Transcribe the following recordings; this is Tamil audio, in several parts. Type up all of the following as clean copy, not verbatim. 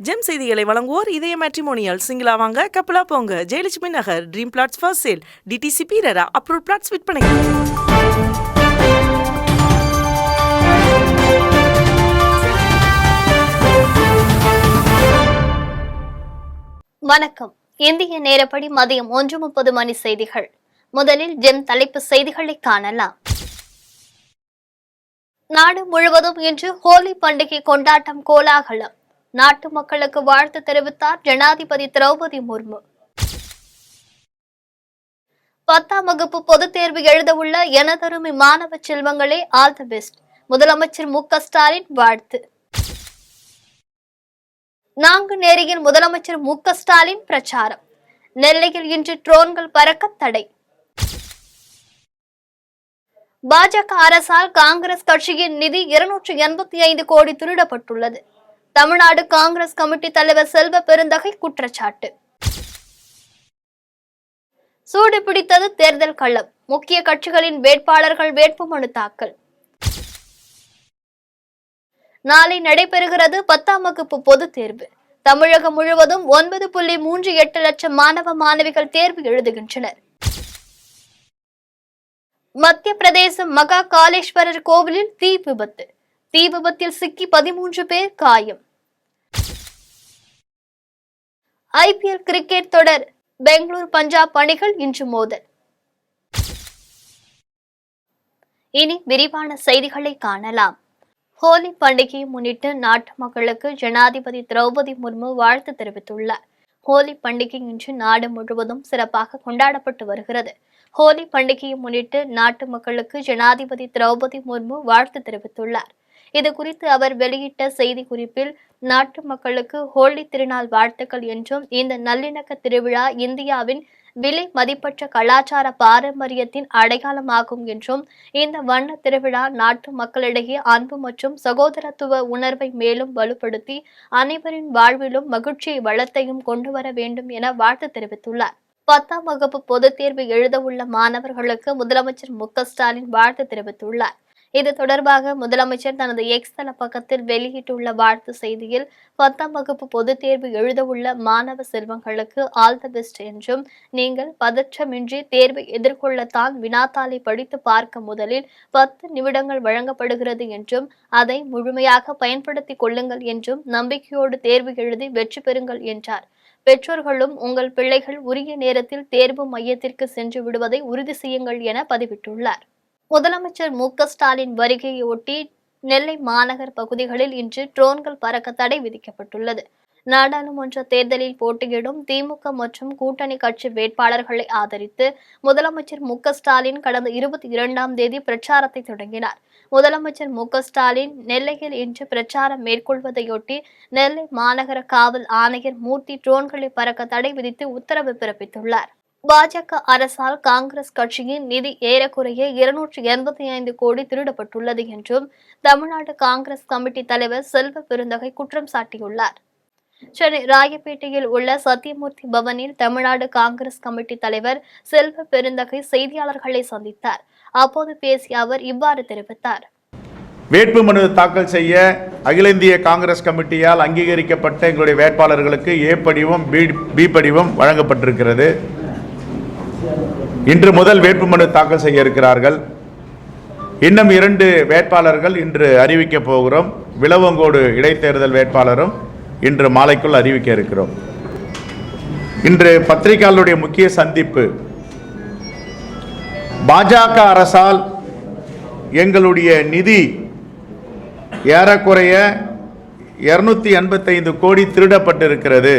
ஜெம் செய்திகளை வழங்குவோர் இதய மேட்ரிமோனியல். சிங்கிளா வாங்க, கப்பலா போங்க. Jayalakshmi Nagar, dream plots for sale. DTC பீரரா அப்ரூவ் பிளாட்ஸ் விற்பனை. வணக்கம். இந்திய நேரப்படி மதியம் 1:30 மணி செய்திகள். முதலில் ஜெம் தலைப்பு செய்திகளை காணலாம். நாடு முழுவதும் இன்று ஹோலி பண்டிகை கொண்டாட்டம் கோலாகலம். நாட்டு மக்களுக்கு வாழ்த்து தெரிவித்தார் ஜனாதிபதி திரௌபதி முர்மு. 10ஆம் வகுப்பு பொதுத் தேர்வு எழுதவுள்ள எனதருமை மாணவ செல்வங்களே, ஆல் தி பெஸ்ட். முதலமைச்சர் மு.க. ஸ்டாலின் வாழ்த்து. நாங்குநேரியில் முதலமைச்சர் மு.க. ஸ்டாலின் பிரச்சாரம். நெல்லையில் இன்று ட்ரோன்கள் பறக்க தடை. பாஜக அரசால் காங்கிரஸ் கட்சியின் நிதி 285 கோடி திருடப்பட்டுள்ளது. தமிழ்நாடு காங்கிரஸ் கமிட்டி தலைவர் செல்வ பெருந்தகை குற்றச்சாட்டு. சூடு பிடித்தது தேர்தல் களம். முக்கிய கட்சிகளின் வேட்பாளர்கள் வேட்புமனு தாக்கல். நாளை நடைபெறுகிறது 10ஆம் வகுப்பு பொதுத் தேர்வு. தமிழகம் முழுவதும் 9.38 லட்சம் மாணவ மாணவிகள் தேர்வு எழுதுகின்றனர். மத்திய பிரதேசம் மகா காளேஸ்வரர் கோவிலில் தீ விபத்து. தீ விபத்தில் சிக்கி 13 பேர் காயம். IPL கிரிக்கெட் தொடர். பெங்களூர் பஞ்சாப் அணிகள் இன்று மோதல். இனி விரிவான செய்திகளை காணலாம். ஹோலி பண்டிகையை முன்னிட்டு நாட்டு மக்களுக்கு ஜனாதிபதி திரௌபதி முர்மு வாழ்த்து தெரிவித்துள்ளார். ஹோலி பண்டிகை இன்று நாடு முழுவதும் சிறப்பாக கொண்டாடப்பட்டு வருகிறது. ஹோலி பண்டிகையை முன்னிட்டு நாட்டு மக்களுக்கு ஜனாதிபதி திரௌபதி முர்மு வாழ்த்து தெரிவித்துள்ளார். இது குறித்து அவர் வெளியிட்ட செய்தி குறிப்பில், நாட்டு மக்களுக்கு ஹோலி திருநாள் வாழ்த்துக்கள் என்றும், இந்த நல்லிணக்க திருவிழா இந்தியாவின் விலை மதிப்பற்ற கலாச்சார பாரம்பரியத்தின் அடையாளமாகும் என்றும், இந்த வண்ண திருவிழா நாட்டு மக்களிடையே அன்பு மற்றும் சகோதரத்துவ உணர்வை மேலும் வலுப்படுத்தி அனைவரின் வாழ்விலும் மகிழ்ச்சியை வளத்தையும் கொண்டு வர வேண்டும் என வாழ்த்து தெரிவித்துள்ளார். 10ஆம் வகுப்பு பொதுத் தேர்வு எழுதவுள்ள மாணவர்களுக்கு முதலமைச்சர் மு.க. ஸ்டாலின் வாழ்த்து தெரிவித்துள்ளார். இது தொடர்பாக முதலமைச்சர் தனது எக்ஸ் தள பக்கத்தில் வெளியிட்டுள்ள வாழ்த்து செய்தியில், 10ஆம் வகுப்பு பொதுத் தேர்வு எழுதவுள்ள மாணவ செல்வங்களுக்கு ஆல் தி பெஸ்ட் என்றும், நீங்கள் பதற்றமின்றி தேர்வை எதிர்கொள்ளத்தான் வினாத்தாளை படித்து பார்க்க முதலில் 10 நிமிடங்கள் வழங்கப்படுகிறது என்றும், அதை முழுமையாக பயன்படுத்திக் கொள்ளுங்கள் என்றும், நம்பிக்கையோடு தேர்வு எழுதி வெற்றி பெறுங்கள் என்றார். பெற்றோர்களும் உங்கள் பிள்ளைகள் உரிய நேரத்தில் தேர்வு மையத்திற்கு சென்று விடுவதை உறுதி செய்யுங்கள் என பதிவிட்டுள்ளார். முதலமைச்சர் மு.க. ஸ்டாலின் வருகையை ஒட்டி நெல்லை மாநகர் பகுதிகளில் இன்று ட்ரோன்கள் பறக்க தடை விதிக்கப்பட்டுள்ளது. நாடாளுமன்ற தேர்தலில் போட்டியிடும் திமுக மற்றும் கூட்டணி கட்சி வேட்பாளர்களை ஆதரித்து முதலமைச்சர் மு.க. ஸ்டாலின் கடந்த 22ஆம் தேதி பிரச்சாரத்தை தொடங்கினார். முதலமைச்சர் மு.க. ஸ்டாலின் நெல்லையில் இன்று பிரச்சாரம் மேற்கொள்வதையொட்டி நெல்லை மாநகர காவல் ஆணையர் மூர்த்தி ட்ரோன்களை பறக்க தடை விதித்து உத்தரவு பிறப்பித்துள்ளார். பாஜக அரசால் காங்கிரஸ் கட்சியின் நிதி ஏறக்குறைய 285 கோடி திருடப்பட்டுள்ளது என்றும் தமிழ்நாடு காங்கிரஸ் கமிட்டி தலைவர் செல்வ பெருந்தகை குற்றம் சாட்டியுள்ளார். சென்னை ராயப்பேட்டையில் உள்ள சத்தியமூர்த்தி பவனில் தமிழ்நாடு காங்கிரஸ் கமிட்டி தலைவர் செல்வ பெருந்தகை செய்தியாளர்களை சந்தித்தார். அப்போது பேசிய அவர் இவ்வாறு தெரிவித்தார். வேட்புமனு தாக்கல் செய்ய அகில இந்திய காங்கிரஸ் கமிட்டியால் அங்கீகரிக்கப்பட்ட எங்களுடைய வேட்பாளர்களுக்கு ஏ படிவம், பி படிவம் வழங்கப்பட்டிருக்கிறது. இன்று முதல் வேட்புமனு தாக்கல் செய்ய இருக்கிறார்கள். இன்னும் 2 வேட்பாளர்கள் இன்று அறிவிக்க போகிறோம். விளவங்கோடு இடைத்தேர்தல் வேட்பாளரும் இன்று மாலைக்குள் அறிவிக்க இருக்கிறோம். இன்று பத்திரிகையாளருடைய முக்கிய சந்திப்பு. பாஜக அரசால் எங்களுடைய நிதி ஏறக்குறைய 285 கோடி திருடப்பட்டிருக்கிறது.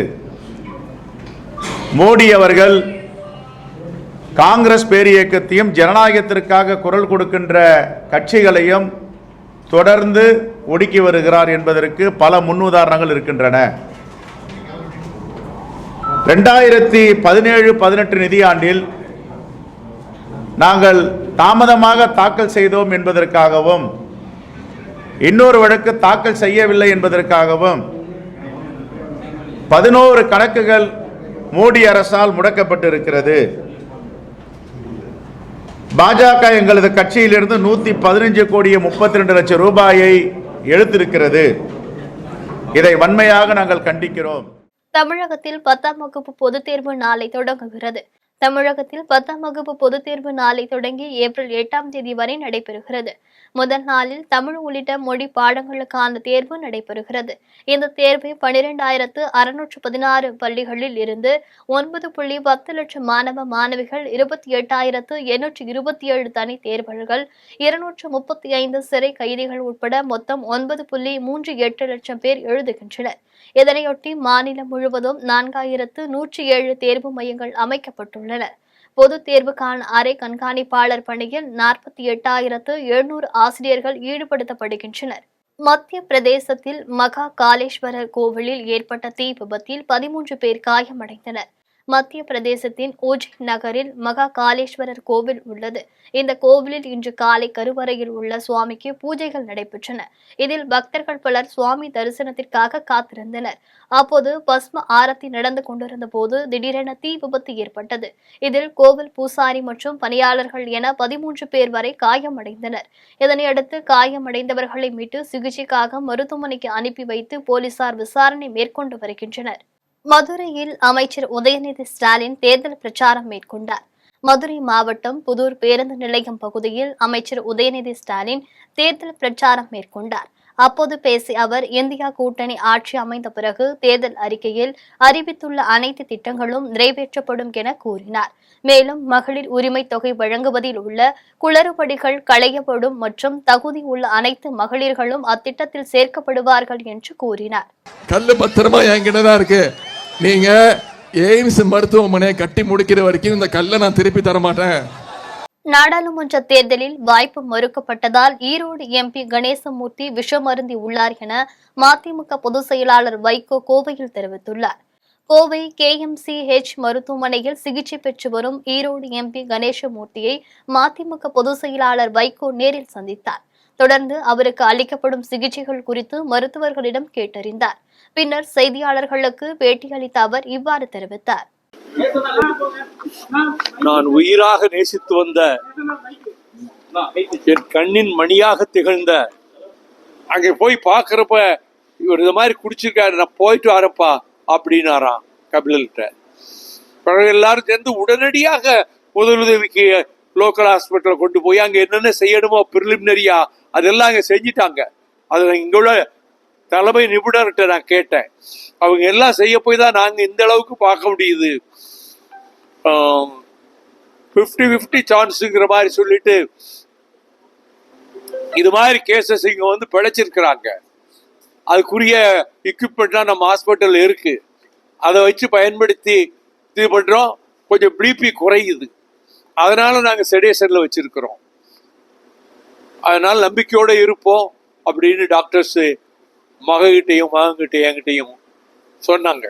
மோடி அவர்கள் காங்கிரஸ் பேரியக்கத்தையும் ஜனநாயகத்திற்காக குரல் கொடுக்கின்ற கட்சிகளையும் தொடர்ந்து ஒடுக்கி வருகிறார் என்பதற்கு பல முன்னுதாரணங்கள் இருக்கின்றன. 2017-18 நிதியாண்டில் நாங்கள் தாமதமாக தாக்கல் செய்தோம் என்பதற்காகவும், இன்னொரு வழக்கு தாக்கல் செய்யவில்லை என்பதற்காகவும் 11 கணக்குகள் மோடி அரசால் முடக்கப்பட்டிருக்கிறது. பாஜக எங்களது கட்சியிலிருந்து 115 கோடியே 32 லட்சம் ரூபாயை எடுத்திருக்கிறது. இதை வன்மையாக நாங்கள் கண்டிக்கிறோம். தமிழகத்தில் 10ஆம் வகுப்பு பொதுத் தேர்வு நாளை தொடங்குகிறது. தமிழகத்தில் 10ஆம் வகுப்பு பொதுத் தேர்வு நாளை தொடங்கி ஏப்ரல் 8ஆம் தேதி வரை நடைபெறுகிறது. முதல் நாளில் தமிழ் உள்ளிட்ட மொழி பாடங்களுக்கான தேர்வு நடைபெறுகிறது. இந்த தேர்வை 12,616 பள்ளிகளில் இருந்து 9.10 லட்சம் மாணவ மாணவிகள், 28,827 தனி தேர்வர்கள், 235 சிறை கைதிகள் உட்பட மொத்தம் 9.38 லட்சம் பேர் எழுதுகின்றனர். இதனையொட்டி மாநிலம் முழுவதும் 4,107 தேர்வு மையங்கள் அமைக்கப்பட்டுள்ளன. பொது தேர்வுக்கான அறை கண்காணிப்பாளர் பணியில் 48,700 ஆசிரியர்கள் ஈடுபடுத்தப்படுகின்றனர். மத்திய பிரதேசத்தில் மகா காளேஸ்வரர் கோவிலில் ஏற்பட்ட தீ விபத்தில் 13 பேர் காயமடைந்தனர். மத்திய பிரதேசத்தின் உஜ் நகரில் மகா காளேஸ்வரர் கோவில் உள்ளது. இந்த கோவிலில் இன்று காலை கருவறையில் உள்ள சுவாமிக்கு பூஜைகள் நடைபெற்றன. இதில் பக்தர்கள் பலர் சுவாமி தரிசனத்திற்காக காத்திருந்தனர். அப்போது பஸ்ம ஆரத்தி நடந்து கொண்டிருந்த போது திடீரென தீ விபத்து ஏற்பட்டது. இதில் கோவில் பூசாரி மற்றும் பணியாளர்கள் என 13 பேர் வரை காயமடைந்தனர். இதனையடுத்து காயமடைந்தவர்களை மீட்டு சிகிச்சைக்காக மருத்துவமனைக்கு அனுப்பி வைத்து போலீசார் விசாரணை மேற்கொண்டு வருகின்றனர். மதுரையில் அமைச்சர் உதயநிதி ஸ்டாலின் தேர்தல் பிரச்சாரம் மேற்கொண்டார். மதுரை மாவட்டம் புதூர் பேருந்து நிலையம் பகுதியில் அமைச்சர் உதயநிதி ஸ்டாலின் தேர்தல் பிரச்சாரம் மேற்கொண்டார். அப்போது பேசிய அவர், இந்தியா கூட்டணி ஆட்சி அமைந்த பிறகு தேர்தல் அறிக்கையில் அறிவித்துள்ள அனைத்து திட்டங்களும் நிறைவேற்றப்படும் என கூறினார். மேலும் மகளிர் உரிமை தொகை வழங்குவதில் உள்ள குளறுபடிகள் களையப்படும் மற்றும் தகுதி உள்ள அனைத்து மகளிர்களும் அத்திட்டத்தில் சேர்க்கப்படுவார்கள் என்று கூறினார். கல்லு பத்திரமா என்கிட்டதான் இருக்கு. நீங்க எய்ம்ஸ் மருத்துவமனையை கட்டி முடிக்கிற வரைக்கும் இந்த கல்லை நான் திருப்பி தர மாட்டேன். நாடாளுமன்ற தேர்தலில் வாய்ப்பு மறுக்கப்பட்டதால் ஈரோடு எம்பி கணேசமூர்த்தி விஷமருந்தி உள்ளார் என மதிமுக பொதுச் செயலாளர் வைகோ கோவையில் தெரிவித்துள்ளார். கோவை KMCH மருத்துவமனையில் சிகிச்சை பெற்று வரும் ஈரோடு எம்பி கணேசமூர்த்தியை மதிமுக பொதுச் செயலாளர் வைகோ நேரில் சந்தித்தார். தொடர்ந்து அவருக்கு அளிக்கப்படும் சிகிச்சைகள் குறித்து மருத்துவர்களிடம் கேட்டறிந்தார். பின்னர் செய்தியாளர்களுக்கு பேட்டியளித்த அவர் இவ்வாறு தெரிவித்தார். நான் உயிராக நேசித்து வந்த என் கண்ணின் மணியாக திகழ்ந்த, அங்கே போய் பார்க்கறப்ப இவர் இந்த மாதிரி குடிச்சிருக்காரு, நான் போயிட்டு வரப்பா அப்படின்னாராம் கபிலர்கிட்ட. பிறகு எல்லாரும் சேர்ந்து உடனடியாக முதலுதவிக்கு லோக்கல் ஹாஸ்பிட்டலை கொண்டு போய் அங்கே என்னென்ன செய்யணுமோ பிரிலிமினரியா அதெல்லாம் அங்கே செஞ்சிட்டாங்க. அதை இங்குள்ள தலைமை நிபுணர்கிட்ட நான் கேட்டேன். அவங்க எல்லாம் செய்ய போய் தான் நாங்கள் இந்த அளவுக்கு பார்க்க முடியுது. 50-50 சான்ஸுங்கிற மாதிரி சொல்லிட்டு இது மாதிரி கேசஸ் இங்க வந்து பிழைச்சிருக்கிறாங்க. அதுக்குரிய எக்யூப்மெண்ட்லாம் நம்ம ஹாஸ்பிட்டல் இருக்கு. அதை வச்சு பயன்படுத்தி இது பண்றோம். கொஞ்சம் பிபி குறையுது, அதனால நாங்கள் செடேஷன்ல வச்சிருக்கிறோம். அதனால நம்பிக்கையோட இருப்போம் அப்படின்னு டாக்டர்ஸ் மகன்கிட்டையும் என்கிட்டையும் சொன்னாங்க.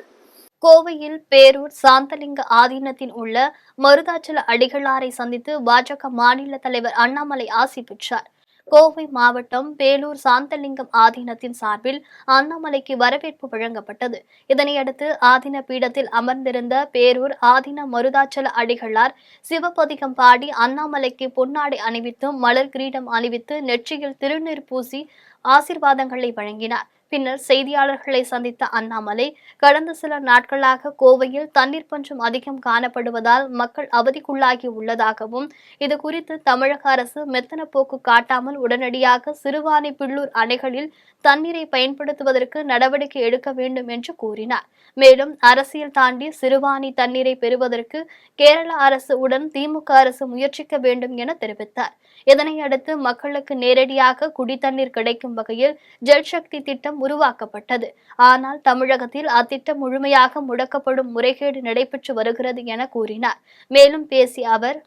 கோவையில் பேரூர் சாந்தலிங்க ஆதீனத்தில் உள்ள மருதாச்சல அடிகளாரை சந்தித்து பாஜக மாநில தலைவர் அண்ணாமலை ஆசி பெற்றார். கோவை மாவட்டம் பேலூர் சாந்தலிங்கம் ஆதீனத்தின் சார்பில் அண்ணாமலைக்கு வரவேற்பு வழங்கப்பட்டது. இதனையடுத்து ஆதீன பீடத்தில் அமர்ந்திருந்த பேரூர் ஆதீன மருதாச்சல அடிகளார் சிவபதிகம் பாடி அண்ணாமலைக்கு பொன்னாடை அணிவித்தும் மலர் கிரீடம் அணிவித்து நெற்றியில் திருநீர் பூசி ஆசீர்வாதங்களை வழங்கினார். பின்னர் செய்தியாளர்களை சந்தித்த அண்ணாமலை, கடந்த சில நாட்களாக கோவையில் தண்ணீர் பஞ்சம் அதிகம் காணப்படுவதால் மக்கள் அவதிக்குள்ளாகி உள்ளதாகவும், இது குறித்து தமிழக அரசு மெத்தன போக்கு காட்டாமல் உடனடியாக சிறுவாணி பிள்ளூர் அணைகளில் தண்ணீரை பயன்படுத்துவதற்கு நடவடிக்கை எடுக்க வேண்டும் என்று கூறினார். மேலும் அரசியல் தாண்டி சிறுவாணி தண்ணீரை பெறுவதற்கு கேரள அரசு உடன் திமுக அரசு முயற்சிக்க வேண்டும் என தெரிவித்தார். இதனையடுத்து மக்களுக்கு நேரடியாக குடித்தண்ணீர் கிடைக்கும் வகையில் ஜல்சக்தி திட்டம் உருவாக்கப்பட்டது. ஆனால் தமிழகத்தில் அத்திட்டம் முழுமையாக முடக்கப்படும் முறைகேடு நடைபெற்று வருகிறது என கூறினார். மேலும் பேசிய அவர்,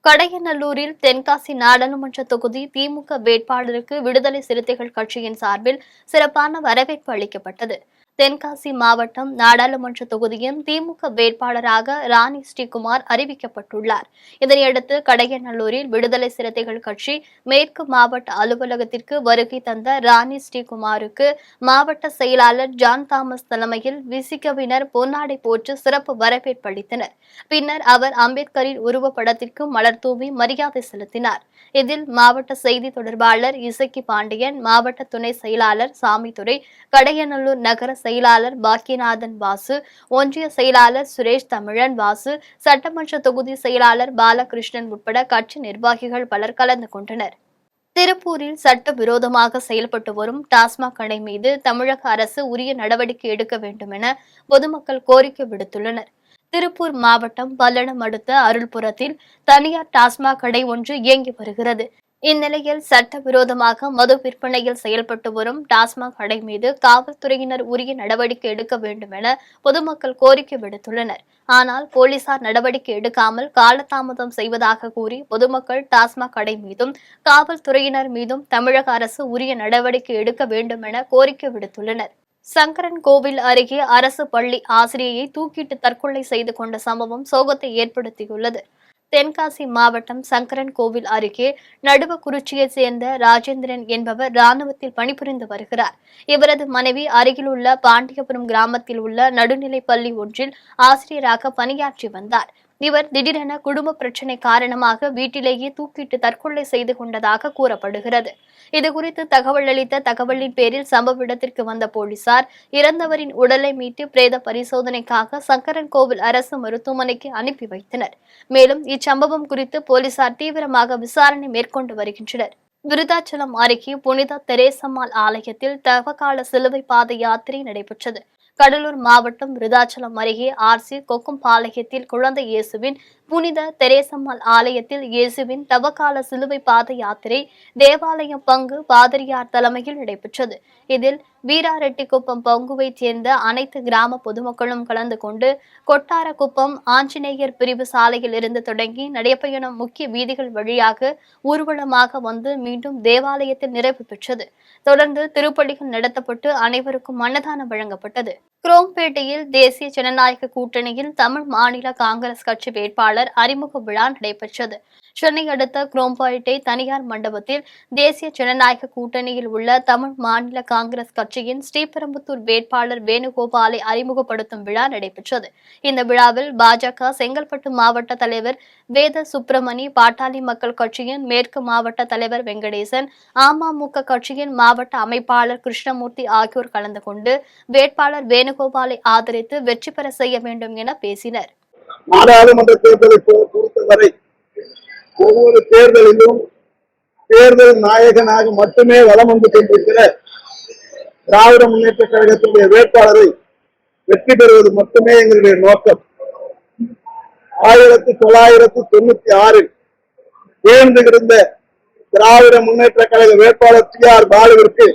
கடையநல்லூரில் தென்காசி நாடாளுமன்ற தொகுதி திமுக வேட்பாளருக்கு விடுதலை சிறுத்தைகள் கட்சியின் சார்பில் சிறப்பான வரவேற்பு அளிக்கப்பட்டது. தென்காசி மாவட்டம் நாடாளுமன்ற தொகுதியின் திமுக வேட்பாளராக ராணி ஸ்ரீகுமார் அறிவிக்கப்பட்டுள்ளார். இதனையடுத்து கடையநல்லூரில் விடுதலை சிறுத்தைகள் கட்சி மேற்கு மாவட்ட அலுவலகத்திற்கு வருகை தந்த ராணி ஸ்ரீகுமாருக்கு மாவட்ட செயலாளர் ஜான் தாமஸ் தலைமையில் விசிகவினர் பொன்னாடை போற்று சிறப்பு வரவேற்பு அளித்தனர். பின்னர் அவர் அம்பேத்கரின் உருவப்படத்திற்கு மலர் தூவி மரியாதை செலுத்தினார். இதில் மாவட்ட செய்தி தொடர்பாளர் இசக்கி பாண்டியன், மாவட்ட துணை செயலாளர் சாமித்துரை, கடையநல்லூர் நகர செயலாளர் பாக்கியநாதன் வாசு, ஒன்றிய செயலாளர் சுரேஷ் தமிழன் வாசு, சட்டமன்ற தொகுதி செயலாளர் பாலகிருஷ்ணன் உட்பட கட்சி நிர்வாகிகள் பலர் கலந்து கொண்டனர். திருப்பூரில் சட்டவிரோதமாக செயல்பட்டு வரும் டாஸ்மாக் கடை மீது தமிழக அரசு உரிய நடவடிக்கை எடுக்க வேண்டும் என பொதுமக்கள் கோரிக்கை விடுத்துள்ளனர். திருப்பூர் மாவட்டம் பல்லடம் அடுத்த அருள்புரத்தில் தனியார் டாஸ்மாக் கடை ஒன்று இயங்கி வருகிறது. இந்நிலையில் சட்டவிரோதமாக மது விற்பனையில் செயல்பட்டு வரும் டாஸ்மாக் கடை மீது காவல்துறையினர் உரிய நடவடிக்கை எடுக்க வேண்டும் என பொதுமக்கள் கோரிக்கை விடுத்துள்ளனர். ஆனால் போலீசார் நடவடிக்கை எடுக்காமல் காலதாமதம் செய்வதாக கூறி பொதுமக்கள் டாஸ்மாக் கடை மீதும் காவல்துறையினர் மீதும் தமிழக அரசு உரிய நடவடிக்கை எடுக்க வேண்டும் என கோரிக்கை விடுத்துள்ளனர். சங்கரன் கோவில் அருகே அரசு பள்ளி ஆசிரியையை தூக்கிட்டு தற்கொலை செய்து கொண்ட சம்பவம் சோகத்தை ஏற்படுத்தியுள்ளது. தென்காசி மாவட்டம் சங்கரன் கோவில் அருகே நடுவக்குறிச்சியைச் சேர்ந்த ராஜேந்திரன் என்பவர் ராணுவத்தில் பணிபுரிந்து வருகிறார். இவரது மனைவி அருகிலுள்ள பாண்டியபுரம் கிராமத்தில் உள்ள நடுநிலைப் பள்ளி ஒன்றில் ஆசிரியராக பணியாற்றி வந்தார். இவர் திடீரென குடும்ப பிரச்சினை காரணமாக வீட்டிலேயே தூக்கிட்டு தற்கொலை செய்து கொண்டதாக கூறப்படுகிறது. இதுகுறித்து தகவல் அளித்த தகவலின் பேரில் சம்பவ இடத்திற்கு வந்த போலீசார் இறந்தவரின் உடலை மீட்டு பிரேத பரிசோதனைக்காக சங்கரன் கோவில் அரசு மருத்துவமனைக்கு அனுப்பி வைத்தனர். மேலும் இச்சம்பவம் குறித்து போலீசார் தீவிரமாக விசாரணை மேற்கொண்டு வருகின்றனர். விருதாச்சலம் அருகே புனித தெரேசம்மாள் ஆலயத்தில் தவகால சிலுவை பாத யாத்திரை நடைபெற்றது. கடலூர் மாவட்டம் விருதாச்சலம் அருகே ஆர்சி கொக்கும்பாளையத்தில் குழந்தை இயேசுவின் புனித தெரேசம்மாள் ஆலயத்தில் இயேசுவின் தவகால சிலுவை பாத யாத்திரை தேவாலயம் பங்கு பாதிரியார் தலைமையில் நடைபெற்றது. இதில் வீராரெட்டிக்குப்பம் பங்குவைச் சேர்ந்த அனைத்து கிராம பொதுமக்களும் கலந்து கொண்டு கொட்டாரக்குப்பம் ஆஞ்சநேயர் பிரிவு சாலையில் இருந்து தொடங்கி நடைபயணம் முக்கிய வீதிகள் வழியாக ஊர்வலமாக வந்து மீண்டும் தேவாலயத்தில் நிறைவு பெற்றது. தொடர்ந்து திருப்பலிகள் நடத்தப்பட்டு அனைவருக்கும் அன்னதானம் வழங்கப்பட்டது. குரோம்பேட்டையில் தேசிய ஜனநாயக கூட்டணியில் தமிழ் மாநில காங்கிரஸ் கட்சி வேட்பாளர் அறிமுக விழா நடைபெற்றது. சென்னை அடுத்த குரோம்பேட்டை தனியார் மண்டபத்தில் தேசிய ஜனநாயக கூட்டணியில் உள்ள தமிழ் மாநில காங்கிரஸ் கட்சியின் ஸ்ரீபெரும்புத்தூர் வேட்பாளர் வேணுகோபாலை அறிமுகப்படுத்தும் விழா நடைபெற்றது. இந்த விழாவில் பாஜக செங்கல்பட்டு மாவட்ட தலைவர் வேத சுப்பிரமணி, பாட்டாளி மக்கள் கட்சியின் மேற்கு மாவட்ட தலைவர் வெங்கடேசன், அமமுக கட்சியின் மாவட்ட அமைப்பாளர் கிருஷ்ணமூர்த்தி ஆகியோர் கலந்து கொண்டு வேட்பாளர் வேணுகோபாலை ஆதரித்து வெற்றி பெற செய்ய வேண்டும் என பேசினர். நாடாளுமன்ற தேர்தலை பொறுத்தவரை ஒவ்வொரு தேர்தலிலும் தேர்தல் நாயகனாக மட்டுமே வலம் வந்து கொண்டிருக்கிற திராவிட முன்னேற்ற கழகத்தினுடைய வேட்பாளரை வெற்றி பெறுவது மட்டுமே எங்களுடைய நோக்கம். 1996 உயர்ந்து கிடந்த திராவிட முன்னேற்ற கழக வேட்பாளர் TR பாலுவிற்கு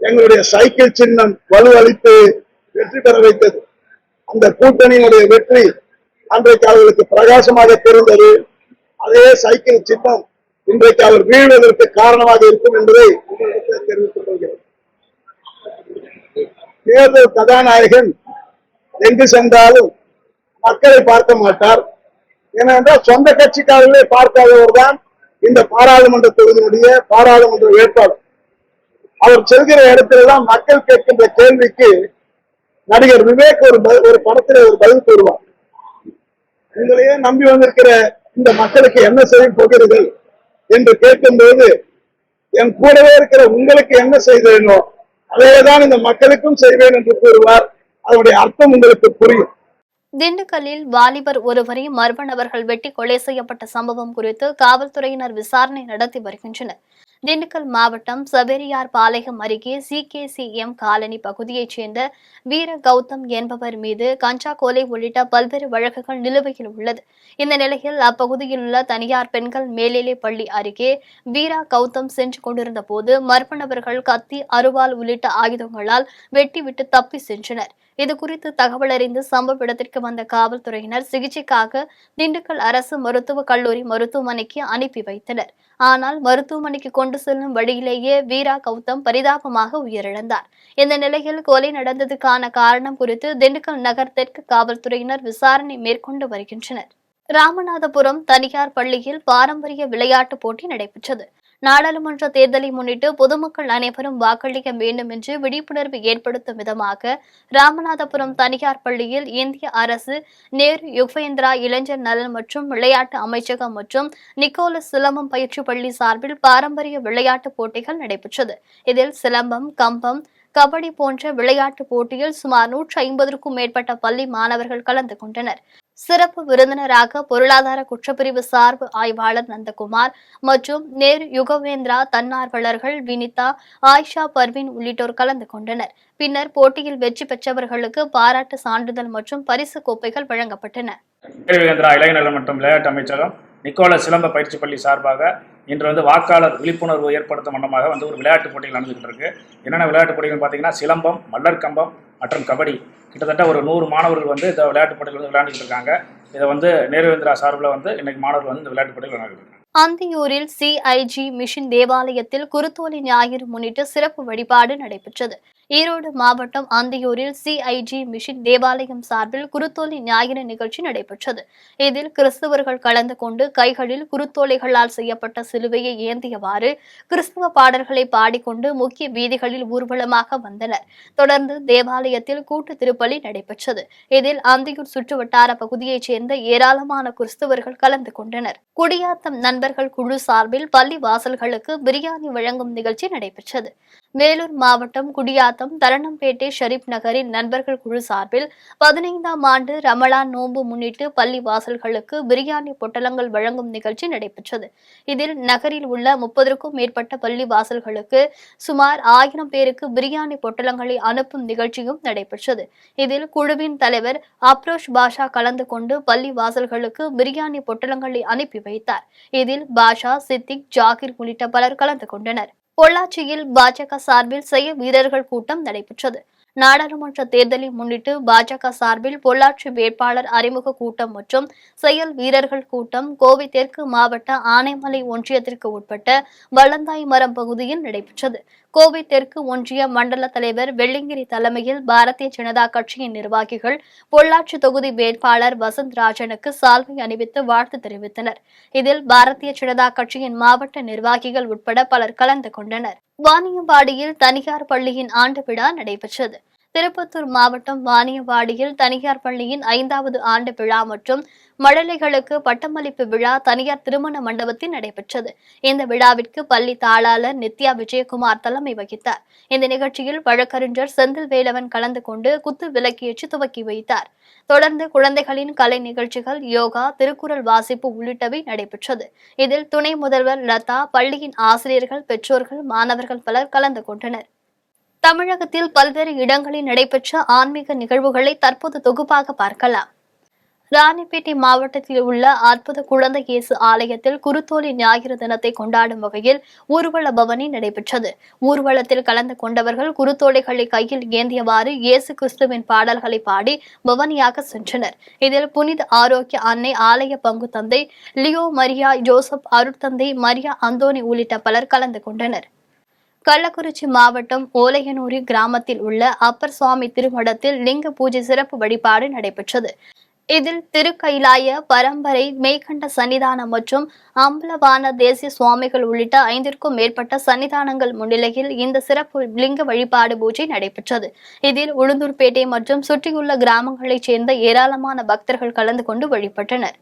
எங்களுடைய சைக்கிள் சின்னம் வலுவளித்து வெற்றி பெற வைத்தது. அந்த கூட்டணியினுடைய வெற்றி அன்றைக்கு அவர்களுக்கு பிரகாசமாக தெரிந்தது. அதே சைக்கிள் சின்னம் இன்றைக்கு அவர் வீழ்வதற்கு காரணமாக இருக்கும் என்பதை உங்களிடத்தில் தெரிவித்துக் கொள்கிறேன். தேர்தல் கதாநாயகன் எங்கு சென்றாலும் மக்களை பார்க்க மாட்டார். ஏனென்றால் சொந்த கட்சிக்காரர்களே பார்க்காதவர் தான் இந்த பாராளுமன்ற தொகுதியினுடைய பாராளுமன்ற வேட்பாளர். அவர் செல்கிற இடத்திலெல்லாம் மக்கள் கேட்கின்ற கேள்விக்கு நடிகர் விவேக் ஒரு படத்திலே ஒரு பதில் கூறுவார். உங்களையே நம்பி வந்திருக்கிற இந்த மக்களுக்கு என்ன செய்ய போகிறீர்கள் என்று கேட்கும்போது, என் கூடவே இருக்கிற உங்களுக்கு என்ன செய்தேனோ அதையேதான் இந்த மக்களுக்கும் செய்வேன் என்று கூறுவார். அதனுடைய அர்த்தம் உங்களுக்கு புரியும். திண்டுக்கல்லில் வாலிபர் ஒருவரை மர்ம நபர்கள் வெட்டி கொலை செய்யப்பட்ட சம்பவம் குறித்து காவல்துறையினர் விசாரணை நடத்தி வருகின்றனர். திண்டுக்கல் மாவட்டம் சபேரியார் பாளையம் அருகே CKCM காலனி பகுதியைச் சேர்ந்த வீர கௌதம் என்பவர் மீது கஞ்சா கொலை உள்ளிட்ட பல்வேறு வழக்குகள் நிலுவையில் உள்ளது. இந்த நிலையில் அப்பகுதியில் உள்ள தனியார் பெண்கள் மேல்நிலைப் பள்ளி அருகே வீரா கௌதம் சென்று கொண்டிருந்த போது மர்ம நபர்கள் கத்தி, அருவாள் உள்ளிட்ட ஆயுதங்களால் வெட்டிவிட்டு தப்பி சென்றனர். இதுகுறித்து தகவல் அறிந்து சம்பவ இடத்திற்கு வந்த காவல்துறையினர் சிகிச்சைக்காக திண்டுக்கல் அரசு மருத்துவக் கல்லூரி மருத்துவமனைக்கு அனுப்பி வைத்தனர். ஆனால் மருத்துவமனைக்கு கொண்டு கொண்டு செல்லும் வழியிலேயே வீரா கௌதம் பரிதாபமாக உயிரிழந்தார். இந்த நிலையில் கொலை நடந்ததுக்கான காரணம் குறித்து திண்டுக்கல் நகர் தெற்கு காவல்துறையினர் விசாரணை மேற்கொண்டு வருகின்றனர். ராமநாதபுரம் தனியார் பள்ளியில் பாரம்பரிய விளையாட்டுப் போட்டி நடைபெற்றது. நாடாளுமன்ற தேர்தலை முன்னிட்டு பொதுமக்கள் அனைவரும் வாக்களிக்க வேண்டும் என்று விழிப்புணர்வு ஏற்படுத்தும் விதமாக ராமநாதபுரம் தனியார் பள்ளியில் இந்திய அரசு நேரு யுகவேந்திரா இளைஞர் நலன் மற்றும் விளையாட்டு அமைச்சகம் மற்றும் நிக்கோலஸ் சிலம்பம் பயிற்சி பள்ளி சார்பில் பாரம்பரிய விளையாட்டுப் போட்டிகள் நடைபெற்றது. இதில் சிலம்பம், கம்பம், கபடி போன்ற விளையாட்டுப் போட்டியில் சுமார் 150க்கும் மேற்பட்ட பள்ளி மாணவர்கள் கலந்து கொண்டனர். சிறப்பு விருந்தினராக பொருளாதார குற்றப்பிரிவு சார்பு ஆய்வாளர் நந்தகுமார் மற்றும் நேரு யுகவேந்திரா தன்னார்வலர்கள் வினிதா, ஆயிஷா பர்வீன் உள்ளிட்டோர் கலந்து கொண்டனர். பின்னர் போட்டியில் வெற்றி பெற்றவர்களுக்கு பாராட்டு சான்றிதழ் மற்றும் பரிசு கோப்பைகள் வழங்கப்பட்டன. நேரு யுகவேந்திரா இளைஞர் நலன் மற்றும் விளையாட்டு அமைச்சகம் நிக்கோலஸ் சிலம்ப பயிற்சி பள்ளி சார்பாக இன்று வாக்காளர் விழிப்புணர்வு ஏற்படுத்தும் வண்ணமாக ஒரு விளையாட்டு போட்டிகள் நடந்துகிட்டு இருக்கு. என்னென்ன விளையாட்டு போட்டிகள் பார்த்தீங்கன்னா சிலம்பம், மல்லர் கம்பம் மற்றும் கபடி. கிட்டத்தட்ட ஒரு 100 மாணவர்கள் இந்த விளையாட்டு போட்டிகள் விளையாண்டுட்டு இருக்காங்க. இதை நேரு யுகவேந்திரா சார்பில் இன்னைக்கு மாணவர்கள் இந்த விளையாட்டு போட்டிகள் விளையாடுறாங்க. அந்தியூரில் CIG மிஷன் தேவாலயத்தில் குருத்தோலை ஞாயிறு முன்னிட்டு சிறப்பு வழிபாடு நடைபெற்றது. ஈரோடு மாவட்டம் அந்தியூரில் CIG மிஷன் தேவாலயம் சார்பில் குருத்தோலை ஞாயிறு நிகழ்ச்சி நடைபெற்றது. இதில் கிறிஸ்தவர்கள் கலந்து கொண்டு கைகளில் குருத்தோலைகளால் செய்யப்பட்ட சிலுவையை ஏந்தியவாறு கிறிஸ்தவ பாடல்களை பாடிக்கொண்டு முக்கிய வீதிகளில் ஊர்வலமாக வந்தனர். தொடர்ந்து தேவாலயத்தில் கூட்டு திருப்பலி நடைபெற்றது. இதில் அந்தியூர் சுற்றுவட்டார பகுதியைச் சேர்ந்த ஏராளமான கிறிஸ்தவர்கள் கலந்து கொண்டனர். குடியாத்தம் நண்பர்கள் குழு சார்பில் பள்ளி வாசல்களுக்கு பிரியாணி வழங்கும் நிகழ்ச்சி நடைபெற்றது. வேலூர் மாவட்டம் குடியாத்தம் தரணம்பேட்டை ஷரீப் நகரின் நண்பர்கள் குழு சார்பில் 15ஆம் ஆண்டு ரமலான் நோன்பு முன்னிட்டு பள்ளி வாசல்களுக்கு பிரியாணி பொட்டலங்கள் வழங்கும் நிகழ்ச்சி நடைபெற்றது. இதில் நகரில் உள்ள 30க்கும் மேற்பட்ட பள்ளி வாசல்களுக்கு சுமார் 1000 பேருக்கு பிரியாணி பொட்டலங்களை அனுப்பும் நிகழ்ச்சியும் நடைபெற்றது. இதில் குழுவின் தலைவர் அப்ரோஷ் பாஷா கலந்து கொண்டு பள்ளி வாசல்களுக்கு பிரியாணி பொட்டலங்களை அனுப்பி வைத்தார். இதில் பாஷா, சித்திக், ஜாகிர் உள்ளிட்ட பலர் கலந்து கொண்டனர். பொள்ளாச்சியில் பாஜக சார்பில் செய்ய வீரர்கள் கூட்டம் நடைபெற்றது. நாடாளுமன்ற தேர்தலை முன்னிட்டு பாஜக சார்பில் பொள்ளாச்சி வேட்பாளர் அறிமுக கூட்டம் மற்றும் செயல் வீரர்கள் கூட்டம் கோவை தெற்கு மாவட்ட ஆனைமலை ஒன்றியத்திற்கு உட்பட்ட வளந்தாய் மரம் பகுதியில் நடைபெற்றது. கோவை தெற்கு ஒன்றிய மண்டல தலைவர் வெள்ளிங்கிரி தலைமையில் பாரதிய ஜனதா கட்சியின் நிர்வாகிகள் பொள்ளாச்சி தொகுதி வேட்பாளர் வசந்த் ராஜனுக்கு சால்வை அணிவித்து வாழ்த்து தெரிவித்தனர். இதில் பாரதிய ஜனதா கட்சியின் மாவட்ட நிர்வாகிகள் உட்பட பலர் கலந்து கொண்டனர். வாணியம்பாடியில் தனியார் பள்ளியின் ஆண்டு விழா நடைபெற்றது. திருப்பத்தூர் மாவட்டம் வாணியம்பாடியில் தனியார் பள்ளியின் 5வது ஆண்டு விழா மற்றும் மழலைகளுக்கு பட்டமளிப்பு விழா தனியார் திருமண மண்டபத்தில் நடைபெற்றது. இந்த விழாவிற்கு பள்ளி தாளாளர் நித்யா விஜயகுமார் தலைமை வகித்தார். இந்த நிகழ்ச்சியில் வழக்கறிஞர் செந்தில் வேலவன் கலந்து கொண்டு குத்து விளக்கேற்றி துவக்கி வைத்தார். தொடர்ந்து குழந்தைகளின் கலை நிகழ்ச்சிகள், யோகா, திருக்குறள் வாசிப்பு உள்ளிட்டவை நடைபெற்றது. இதில் துணை முதல்வர் லதா, பள்ளியின் ஆசிரியர்கள், பெற்றோர்கள், மாணவர்கள் பலர் கலந்து கொண்டனர். தமிழகத்தில் பல்வேறு இடங்களில் நடைபெற்ற ஆன்மீக நிகழ்வுகளை தற்போது தொகுப்பாக பார்க்கலாம். ராணிப்பேட்டை மாவட்டத்தில் உள்ள அற்புத குழந்தை இயேசு ஆலயத்தில் குருத்தோலை ஞாயிறு தினத்தை கொண்டாடும் வகையில் ஊர்வல பவனி நடைபெற்றது. ஊர்வலத்தில் கலந்து கொண்டவர்கள் குருத்தோலைகளை கையில் ஏந்தியவாறு இயேசு கிறிஸ்துவின் பாடல்களை பாடி பவனியாக சென்றனர். இதில் புனித ஆரோக்கிய அன்னை ஆலய பங்கு தந்தை லியோ மரியா ஜோசப், அருட்தந்தை மரியா அந்தோனி உள்ளிட்ட பலர் கலந்து கொண்டனர். கள்ளக்குறிச்சி மாவட்டம் ஓலையனூரி கிராமத்தில் உள்ள அப்பர் சுவாமி திருமடத்தில் லிங்க பூஜை சிறப்பு வழிபாடு நடைபெற்றது. இதில் திருக்கைலாய பரம்பரை மெய்கண்ட சன்னிதானம் மற்றும் அம்பலவான தேசிய சுவாமிகள் உள்ளிட்ட 5க்கும் மேற்பட்ட சன்னிதானங்கள் முன்னிலையில் இந்த சிறப்பு லிங்க வழிபாடு பூஜை நடைபெற்றது. இதில் உளுந்தூர்பேட்டை மற்றும் சுற்றியுள்ள கிராமங்களைச் சேர்ந்த ஏராளமான பக்தர்கள் கலந்து கொண்டு வழிபட்டனர்.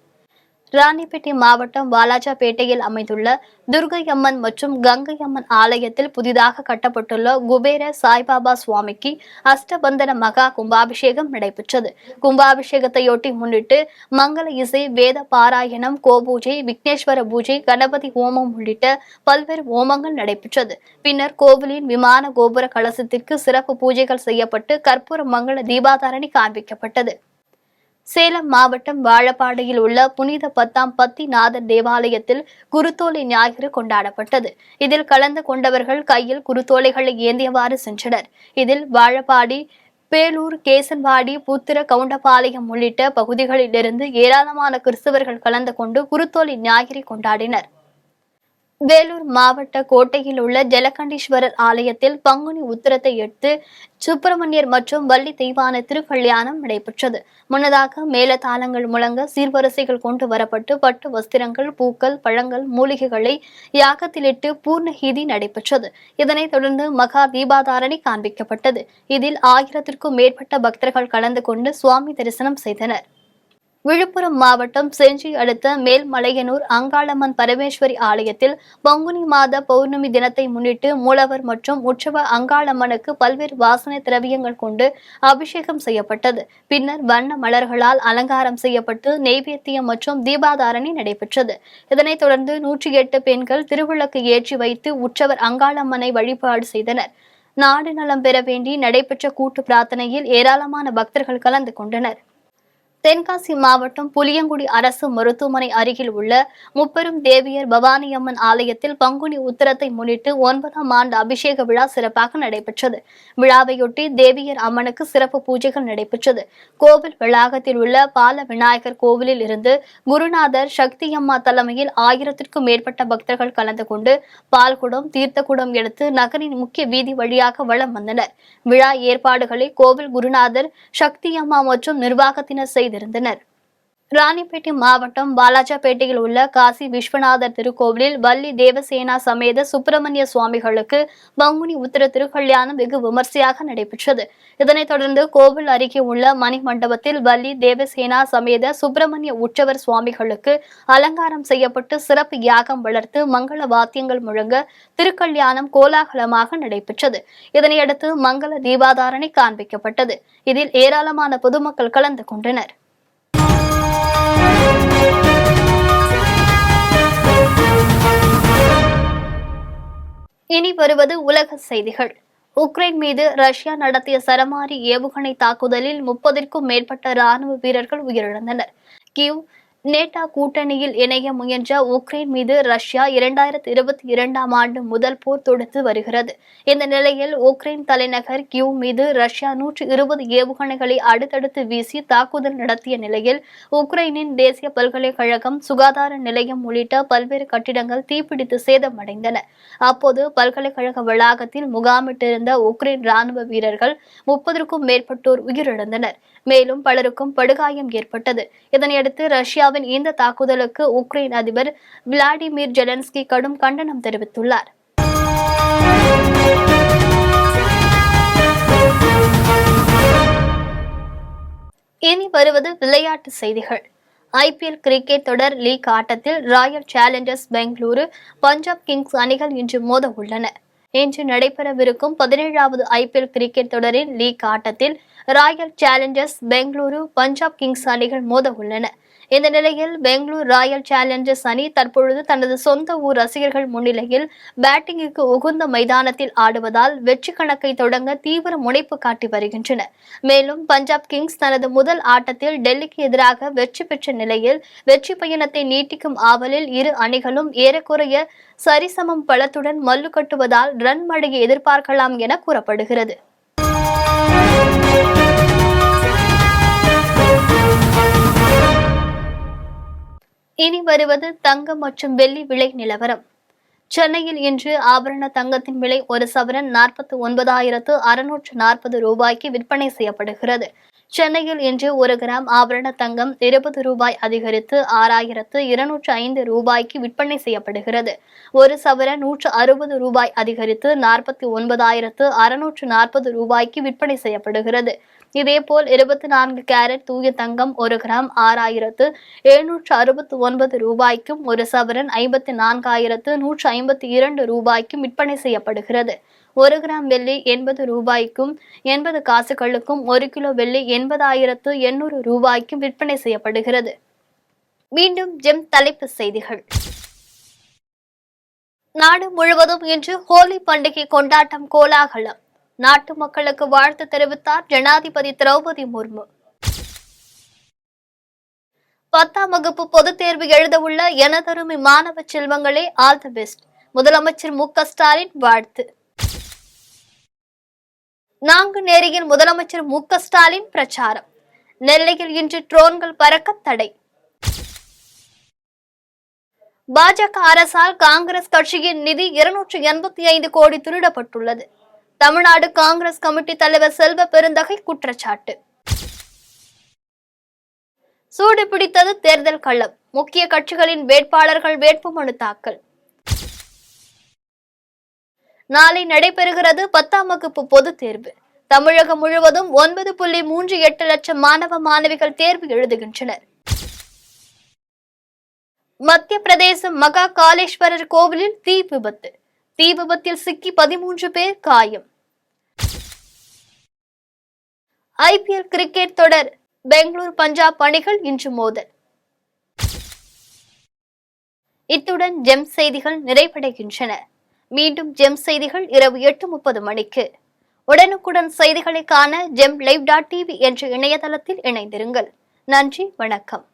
ராணிப்பேட்டை மாவட்டம் வாலாஜாபேட்டையில் அமைந்துள்ள துர்கை அம்மன் மற்றும் கங்கை அம்மன் ஆலயத்தில் புதிதாக கட்டப்பட்டுள்ள குபேர சாய்பாபா சுவாமிக்கு அஷ்டபந்தன மகா கும்பாபிஷேகம் நடைபெற்றது. கும்பாபிஷேகத்தையொட்டி முன்னிட்டு மங்கள இசை, வேத பாராயணம், கோபூஜை, விக்னேஸ்வர பூஜை, கணபதி ஹோமம் உள்ளிட்ட பல்வேறு ஹோமங்கள் நடைபெற்றது. பின்னர் கோவிலின் விமான கோபுர கலசத்திற்கு சிறப்பு பூஜைகள் செய்யப்பட்டு கற்பூர மங்கள தீபாதாரணி காண்பிக்கப்பட்டது. சேலம் மாவட்டம் வாழப்பாடியில் உள்ள புனித 10ஆம் பத்திநாதர் தேவாலயத்தில் குருத்தோலை ஞாயிறு கொண்டாடப்பட்டது. இதில் கலந்து கொண்டவர்கள் கையில் குருத்தோலைகளை ஏந்தியவாறு சென்றனர். இதில் வாழப்பாடி, பேலூர், கேசன்வாடி, புத்திர கவுண்டபாளையம் உள்ளிட்ட பகுதிகளிலிருந்து ஏராளமான கிறிஸ்தவர்கள் கலந்து கொண்டு குருத்தோலை ஞாயிறை கொண்டாடினர். வேலூர் மாவட்ட கோட்டையில் உள்ள ஜலகண்டீஸ்வரர் ஆலயத்தில் பங்குனி உத்திரத்தை எடுத்து சுப்பிரமணியர் மற்றும் வள்ளி தெய்வான திருக்கல்யாணம் நடைபெற்றது. முன்னதாக மேளதாளங்கள் முழங்க சீர்வரிசைகள் கொண்டு வரப்பட்டு பட்டு வஸ்திரங்கள், பூக்கள், பழங்கள், மூலிகைகளை யாகத்திலிட்டு பூர்ணஹீதி நடைபெற்றது. இதனைத் தொடர்ந்து மகா தீபாதாரணை காண்பிக்கப்பட்டது. இதில் 1000க்கும் மேற்பட்ட பக்தர்கள் கலந்து கொண்டு சுவாமி தரிசனம் செய்தனர். விழுப்புரம் மாவட்டம் செஞ்சி அடுத்த மேல்மலையனூர் அங்காளம்மன் பரமேஸ்வரி ஆலயத்தில் பங்குனி மாத பௌர்ணமி தினத்தை முன்னிட்டு மூலவர் மற்றும் உற்சவ அங்காளம்மனுக்கு பல்வேறு வாசனை திரவியங்கள் கொண்டு அபிஷேகம் செய்யப்பட்டது. பின்னர் வண்ண மலர்களால் அலங்காரம் செய்யப்பட்டு நெய்வேத்தியம் மற்றும் தீபாதாரணை நடைபெற்றது. இதனைத் தொடர்ந்து 108 பெண்கள் திருவிளக்கு ஏற்றி வைத்து உற்சவர் அங்காளம்மனை வழிபாடு செய்தனர். நாடு நலம் பெற வேண்டி நடைபெற்ற கூட்டு பிரார்த்தனையில் ஏராளமான பக்தர்கள் கலந்து கொண்டனர். தென்காசி மாவட்டம் புளியங்குடி அரசு மருத்துவமனை அருகில் உள்ள முப்பெரும் தேவியர் பவானியம்மன் ஆலயத்தில் பங்குனி உத்திரத்தை முன்னிட்டு 9ஆம் ஆண்டு அபிஷேக விழா சிறப்பாக நடைபெற்றது. விழாவையொட்டி தேவியர் அம்மனுக்கு சிறப்பு பூஜைகள் நடைபெற்றது. கோவில் வளாகத்தில் உள்ள பால விநாயகர் கோவிலில் இருந்து குருநாதர் சக்தியம்மா தலைமையில் 1000க்கும் மேற்பட்ட பக்தர்கள் கலந்து கொண்டு பால்குடம், தீர்த்தகுடம் எடுத்து நகரின் முக்கிய வீதி வழியாக வலம் வந்தனர். விழா ஏற்பாடுகளை கோவில் குருநாதர் சக்தியம்மா மற்றும் நிர்வாகத்தினர் செய்தனர். ராணிப்பேட்டை மாவட்டம் பாலாஜாபேட்டையில் உள்ள காசி விஸ்வநாதர் திருக்கோவிலில் வள்ளி தேவசேனா சமேத சுப்பிரமணிய சுவாமிகளுக்கு பங்குனி உத்திர திருக்கல்யாணம் வெகு விமர்சையாக நடைபெற்றது. இதனைத் தொடர்ந்து கோவில் அருகே உள்ள மணி மண்டபத்தில் வள்ளி தேவசேனா சமேத சுப்பிரமணிய உற்சவர் சுவாமிகளுக்கு அலங்காரம் செய்யப்பட்டு சிறப்பு யாகம் வளர்த்து மங்கள வாத்தியங்கள் முழங்க திருக்கல்யாணம் கோலாகலமாக நடைபெற்றது. இதனையடுத்து மங்கள தீபாதாரணை காண்பிக்கப்பட்டது. இதில் ஏராளமான பொதுமக்கள் கலந்து கொண்டனர். இனி வருவது உலக செய்திகள். உக்ரைன் மீது ரஷ்யா நடத்திய சரமாரி ஏவுகணை தாக்குதலில் 30க்கும் மேற்பட்ட ராணுவ வீரர்கள் உயிரிழந்தனர். கீவ் நேட்டோ கூட்டணியில் இணைய முயன்ற உக்ரைன் மீது ரஷ்யா 2022ஆம் ஆண்டு முதல் போர் தொடுத்து வருகிறது. இந்த நிலையில் உக்ரைன் தலைநகர் கியூ மீது ரஷ்யா 120 ஏவுகணைகளை அடுத்தடுத்து வீசி தாக்குதல் நடத்திய நிலையில் உக்ரைனின் தேசிய பல்கலைக்கழகம், சுகாதார நிலையம் உள்ளிட்ட பல்வேறு கட்டிடங்கள் தீப்பிடித்து சேதமடைந்தன. அப்போது பல்கலைக்கழக வளாகத்தில் முகாமிட்டிருந்த உக்ரைன் ராணுவ வீரர்கள் 30க்கும் மேற்பட்டோர் உயிரிழந்தனர். மேலும் பலருக்கும் படுகாயம் ஏற்பட்டது. இதனையடுத்து ரஷ்யாவின் இந்த தாக்குதலுக்கு உக்ரைன் அதிபர் விளாடிமிர் ஜெலன்ஸ்கி கடும் கண்டனம் தெரிவித்துள்ளார். இனி வருவது விளையாட்டு செய்திகள். IPL கிரிக்கெட் தொடர் லீக் ஆட்டத்தில் Royal Challengers Bengaluru, Punjab Kings அணிகள் இன்று மோத உள்ளன. இன்று நடைபெறவிருக்கும் 17வது IPL கிரிக்கெட் தொடரின் லீக் ஆட்டத்தில் Royal Challengers Bengaluru, Punjab Kings அணிகள் மோத உள்ளன. இந்த நிலையில் பெங்களூரு ராயல் சேலஞ்சர்ஸ் அணி தற்பொழுது தனது சொந்த ஊர் ரசிகர்கள் முன்னிலையில் பேட்டிங்குக்கு உகந்த மைதானத்தில் ஆடுவதால் வெற்றி கணக்கை தொடங்க தீவிர முனைப்பு காட்டி வருகின்றன. மேலும் பஞ்சாப் கிங்ஸ் தனது முதல் ஆட்டத்தில் டெல்லிக்கு எதிராக வெற்றி பெற்ற நிலையில் வெற்றி பயணத்தை நீட்டிக்கும் ஆவலில் இரு அணிகளும் ஏறக்குறைய சரிசமம் பலத்துடன் மல்லு கட்டுவதால் ரன் மழையை எதிர்பார்க்கலாம் என கூறப்படுகிறது. இனி வருவது தங்கம் மற்றும் வெள்ளி விலை நிலவரம். சென்னையில் இன்று ஆபரண தங்கத்தின் விலை ஒரு சவரன் 49,640 ரூபாய்க்கு விற்பனை செய்யப்படுகிறது. சென்னையில் இன்று 1 கிராம் ஆபரண தங்கம் 20 ரூபாய் அதிகரித்து 6,205 ரூபாய்க்கு விற்பனை செய்யப்படுகிறது. ஒரு சவரன் 160 ரூபாய் அதிகரித்து 49,640 ரூபாய்க்கு விற்பனை செய்யப்படுகிறது. இதேபோல் 24 கேரட் தூய தங்கம் 1 கிராம் 6,769 ரூபாய்க்கும், ஒரு சவரன் 54,152 ரூபாய்க்கும் விற்பனை செய்யப்படுகிறது. 1 கிராம் வெள்ளி 80 ரூபாய்க்கும் 80 காசுகளுக்கும், 1 கிலோ வெள்ளி 80,800 ரூபாய்க்கும் விற்பனை செய்யப்படுகிறது. மீண்டும் ஜெம் தலைப்பு செய்திகள். நாடு முழுவதும் இன்று ஹோலி பண்டிகை கொண்டாட்டம் கோலாகலம். நாட்டு மக்களுக்கு வாழ்த்து தெரிவித்தார் ஜனாதிபதி திரௌபதி முர்மு. 10ஆம் வகுப்பு பொதுத் தேர்வு எழுதவுள்ள எனதருமை மாணவ செல்வங்களே, ஆல் தி பெஸ்ட். முதலமைச்சர் மு.க. ஸ்டாலின் வாழ்த்து. நாங்குநேரியில் முதலமைச்சர் மு.க. ஸ்டாலின் பிரச்சாரம். நெல்லையில் இன்று ட்ரோன்கள் பறக்க தடை. பாஜக அரசால் காங்கிரஸ் கட்சியின் நிதி 285 கோடி திருடப்பட்டுள்ளது. தமிழ்நாடு காங்கிரஸ் கமிட்டி தலைவர் செல்வ பெருந்தகை குற்றச்சாட்டு. சூடு பிடித்தது தேர்தல் களம். முக்கிய கட்சிகளின் வேட்பாளர்கள் வேட்புமனு தாக்கல். நாளை நடைபெறுகிறது 10ஆம் வகுப்பு பொதுத் தேர்வு. தமிழகம் முழுவதும் 9.38 லட்சம் மாணவ மாணவிகள் தேர்வு எழுதுகின்றனர். மத்திய பிரதேசம் மகா காளேஸ்வரர் கோவிலில் தீ விபத்து. தீ விபத்தில் சிக்கி 13 பேர் காயம். IPL கிரிக்கெட் தொடர். பெங்களூர் பஞ்சாப் அணிகள் இன்று மோதல். இத்துடன் ஜெம் செய்திகள் நிறைவடைகின்றன. மீண்டும் ஜெம் செய்திகள் இரவு 8:30 மணிக்கு. உடனுக்குடன் செய்திகளை காண GemLive.tv என்ற இணையதளத்தில் இணைந்திருங்கள். நன்றி, வணக்கம்.